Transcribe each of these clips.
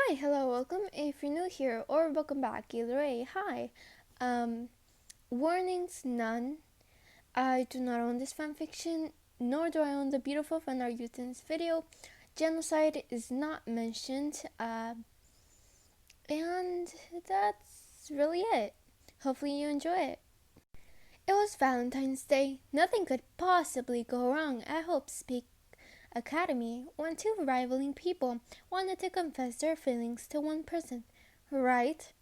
Hi, hello, welcome if you're new here, or welcome back, either way. Hi. Warnings none. I do not own this fanfiction, nor do I own the beautiful fanart used in this video. Genocide is not mentioned, and that's really it. Hopefully you enjoy it. It was Valentine's Day. Nothing could possibly go wrong at Hope Speak Academy when two rivaling people wanted to confess their feelings to one person, right?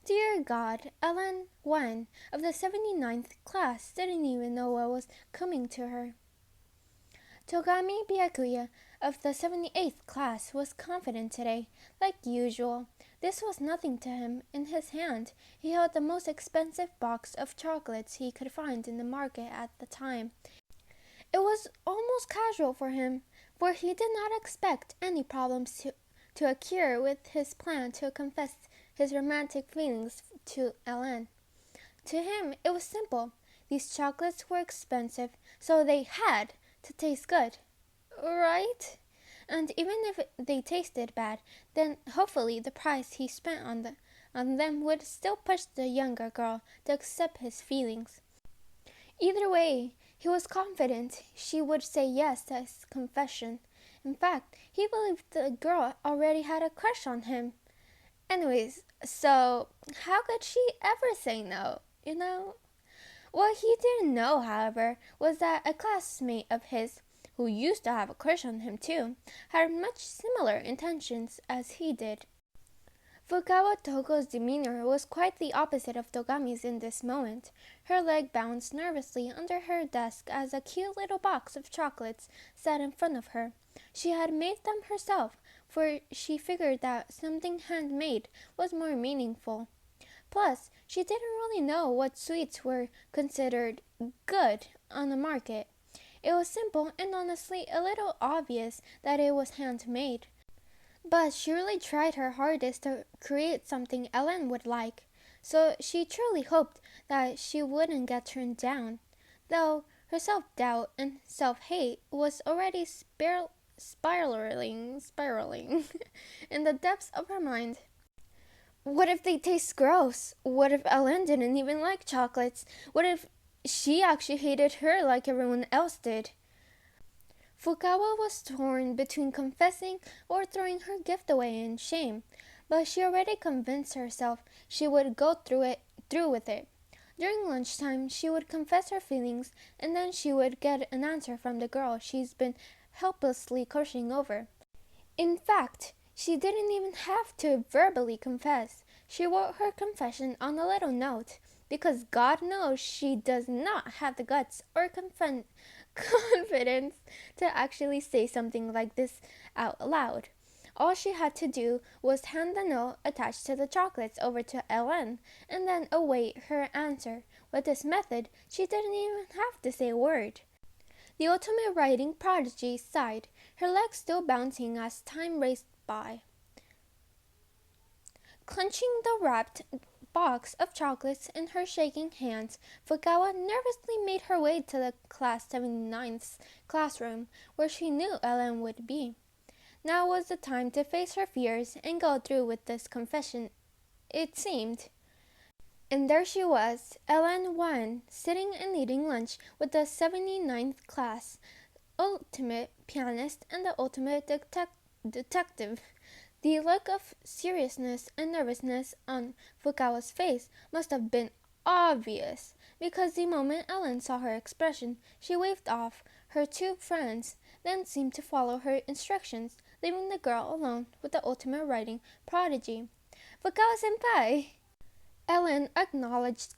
Dear God, Ellen 1 of the 79th class didn't even know what was coming to her. Togami Byakuya of the 78th class was confident today, like usual. This was nothing to him. In his hand, he held the most expensive box of chocolates he could find in the market at the time. It was almost casual for him, for he did not expect any problems to occur with his plan to confess his romantic feelings to Ellen. To him, it was simple. These chocolates were expensive, so they had to taste good, right? And even if they tasted bad, then hopefully the price he spent on them would still push the younger girl to accept his feelings. Either way, he was confident she would say yes to his confession. In fact, he believed the girl already had a crush on him. Anyways, so how could she ever say no, you know? What he didn't know, however, was that a classmate of his, who used to have a crush on him too, had much similar intentions as he did. Fukawa Toko's demeanor was quite the opposite of Togami's in this moment. Her leg bounced nervously under her desk as a cute little box of chocolates sat in front of her. She had made them herself, for she figured that something handmade was more meaningful. Plus, she didn't really know what sweets were considered good on the market. It was simple and honestly a little obvious that it was handmade. But she really tried her hardest to create something Ellen would like, so she truly hoped that she wouldn't get turned down, though her self-doubt and self-hate was already spiraling in the depths of her mind. What if they taste gross? What if Ellen didn't even like chocolates? What if she actually hated her like everyone else did? Fukawa was torn between confessing or throwing her gift away in shame, but she already convinced herself she would go through with it. During lunchtime, she would confess her feelings, and then she would get an answer from the girl she's been helplessly crushing over. In fact, she didn't even have to verbally confess. She wrote her confession on a little note, because God knows she does not have the guts or confidence to actually say something like this out loud. All she had to do was hand the note attached to the chocolates over to Ellen and then await her answer. With this method, she didn't even have to say a word. The ultimate writing prodigy sighed, her legs still bouncing as time raced by. Clenching the wrapped box of chocolates in her shaking hands, Fukawa nervously made her way to the class 79th's classroom, where she knew Ellen would be. Now was the time to face her fears and go through with this confession, it seemed. And there she was, Ellen 1, sitting and eating lunch with the 79th class, ultimate pianist and the ultimate detective. The look of seriousness and nervousness on Fukawa's face must have been obvious, because the moment Ellen saw her expression, she waved off her two friends, then seemed to follow her instructions, leaving the girl alone with the ultimate writing prodigy. "Fukawa-senpai!" Ellen acknowledged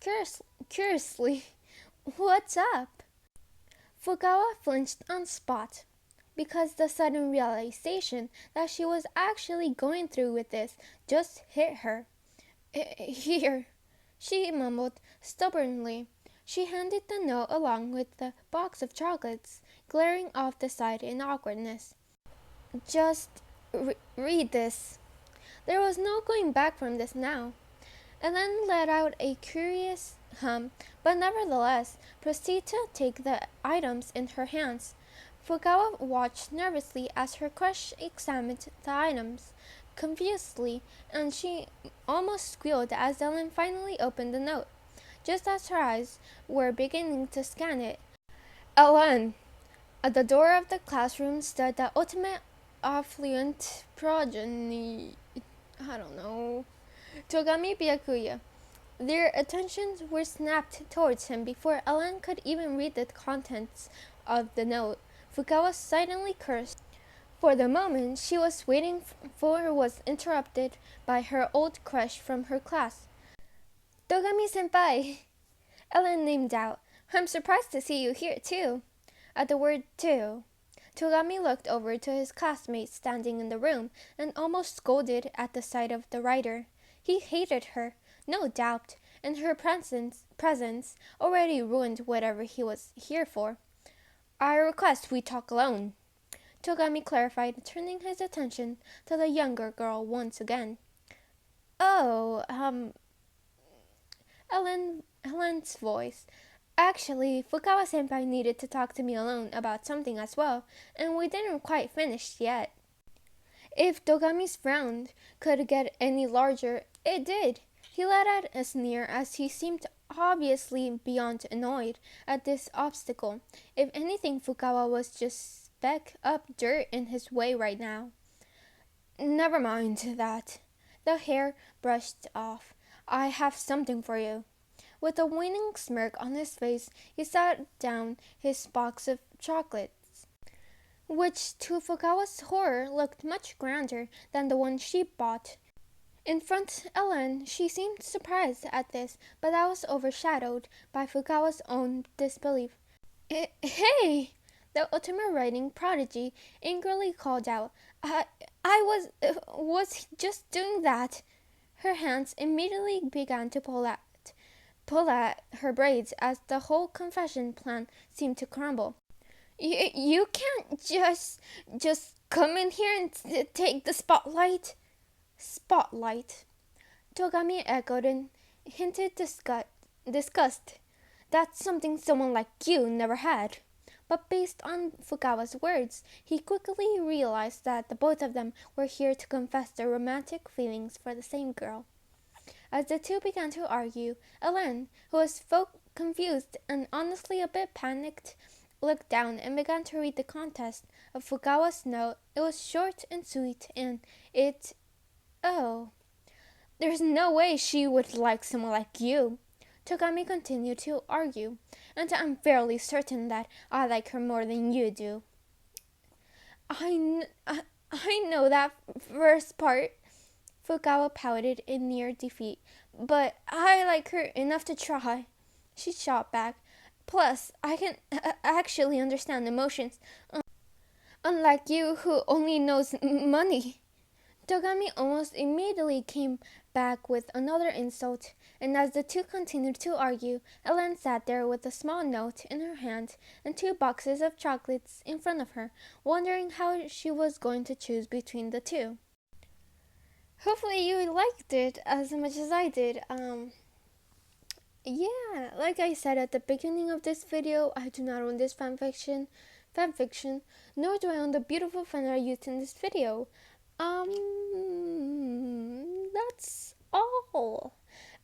curiously. "What's up?" Fukawa flinched on spot, because the sudden realization that she was actually going through with this just hit her. "Here," she mumbled stubbornly. She handed the note along with the box of chocolates, glaring off the side in awkwardness. "Just read this." There was no going back from this now. Ellen let out a curious hum, but nevertheless proceeded to take the items in her hands. Fukawa watched nervously as her crush examined the items. confusedly, and she almost squealed as Ellen finally opened the note, just as her eyes were beginning to scan it. Ellen! At the door of the classroom stood the ultimate affluent progeny. I don't know. Togami Byakuya. Their attentions were snapped towards him before Ellen could even read the contents of the note. Fukawa silently cursed. For the moment she was waiting for was interrupted by her old crush from her class. Togami-senpai! Ellen named out. I'm surprised to see you here, too. At the word too, Togami looked over to his classmate standing in the room and almost scolded at the sight of the writer. He hated her, no doubt, and her presence already ruined whatever he was here for. I request we talk alone, Togami clarified, turning his attention to the younger girl once again. Oh, Ellen's voice. Actually, Fukawa-senpai needed to talk to me alone about something as well, and we didn't quite finish yet. If Togami's frown could get any larger, it did. He let out a sneer as he seemed obviously beyond annoyed at this obstacle. If anything, Fukawa was just speck up dirt in his way right now. Never mind that. The hair brushed off. I have something for you. With a winning smirk on his face, he set down his box of chocolates, which to Fukawa's horror looked much grander than the one she bought. In front of Ellen, she seemed surprised at this, but that was overshadowed by Fukawa's own disbelief. Hey! The ultimate writing prodigy angrily called out. I was just doing that. Her hands immediately began to pull at her braids as the whole confession plan seemed to crumble. You can't just come in here and take the spotlight. Spotlight. Togami echoed and hinted disgust. That's something someone like you never had. But based on Fukawa's words, he quickly realized that the both of them were here to confess their romantic feelings for the same girl. As the two began to argue, Ellen, who was confused and honestly a bit panicked, looked down and began to read the context of Fukawa's note. It was short and sweet, and oh, there's no way she would like someone like you. Togami continued to argue, and I'm fairly certain that I like her more than you do. I know that first part, Fukawa pouted in near defeat, but I like her enough to try. She shot back. Plus, I can actually understand emotions, unlike you who only knows money. Togami almost immediately came back with another insult, and as the two continued to argue, Ellen sat there with a small note in her hand and 2 boxes of chocolates in front of her, wondering how she was going to choose between the two. Hopefully you liked it as much as I did. Yeah, like I said at the beginning of this video, I do not own this fanfiction, nor do I own the beautiful fanart used in this video. That's all.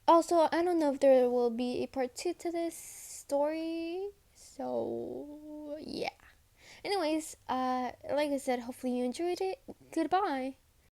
Also, I don't know if there will be a part 2 to this story, so yeah. Anyways, like I said, hopefully you enjoyed it. Goodbye.